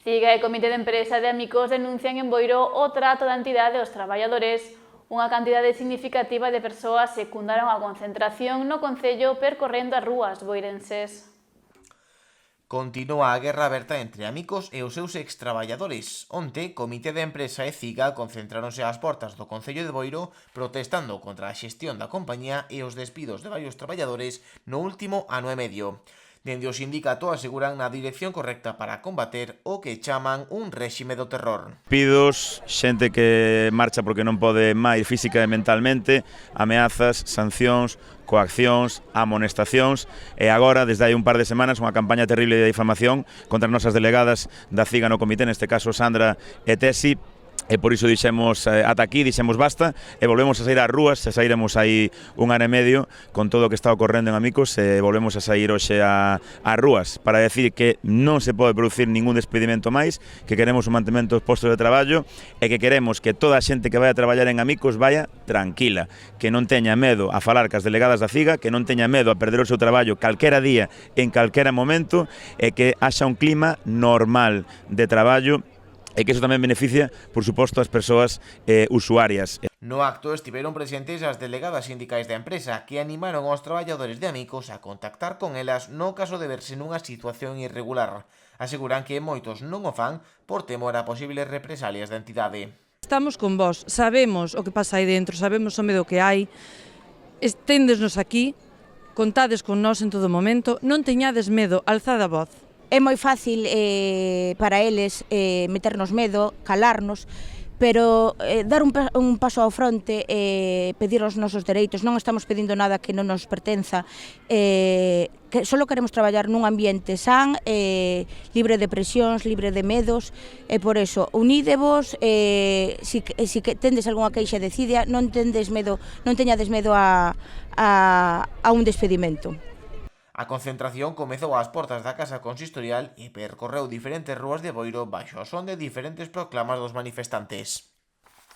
CIGA e Comité de Empresa de Amigos denuncian en Boiro o trato da entidade aos traballadores. Unha cantidade significativa de persoas secundaron a concentración no concello percorrendo as rúas boirenses. Continúa a guerra aberta entre Amigos e os seus extraballadores. Onte, Comité de Empresa e CIGA concentráronse ás portas do Concello de Boiro protestando contra a xestión da compañía e os despidos de varios traballadores no último ano e medio. Dende o sindicato aseguran na dirección correcta para combater o que chaman un réxime do terror. Despidos, xente que marcha porque non pode máis física e mentalmente, ameazas, sancións, coaccións, amonestacións e agora, desde hai un par de semanas, unha campaña terrible de difamación contra as nosas delegadas da CIGA no comité, neste caso Sandra e Tesi, e por iso dixemos ata aquí, dixemos basta e volvemos a sair ás rúas, se sairemos aí un ano e medio con todo o que está ocorrendo en Amigos e volvemos a sair hoxe ás rúas para decir que non se pode producir ningún despedimento máis, que queremos o mantemento dos postos de traballo e que queremos que toda a xente que vai a traballar en Amigos vaya tranquila, que non teña medo a falar cas delegadas da CIGA, que non teña medo a perder o seu traballo calquera día, en calquera momento e que haxa un clima normal de traballo e que iso tamén beneficia, por suposto, as persoas usuarias. No acto estiveron presentes as delegadas sindicais da empresa que animaron aos traballadores de Amigos a contactar con elas no caso de verse nunha situación irregular. Aseguran que moitos non o fan por temor a posibles represalias da entidade. Estamos con vos, sabemos o que pasa aí dentro, sabemos o medo que hai, esténdesnos aquí, contades con nós en todo momento, non teñades medo, alzad a voz. É moi fácil para eles meternos medo, calarnos, pero dar un paso ao fronte e pedir os nosos dereitos. Non estamos pedindo nada que non nos pertenza, que só queremos traballar nun ambiente san, libre de presións, libre de medos, e por eso unídevos, si tendes algunha queixa decidia, non teñades medo a un despedimento. A concentración comezou ás portas da Casa Consistorial e percorreu diferentes rúas de Boiro baixo o son de diferentes proclamas dos manifestantes.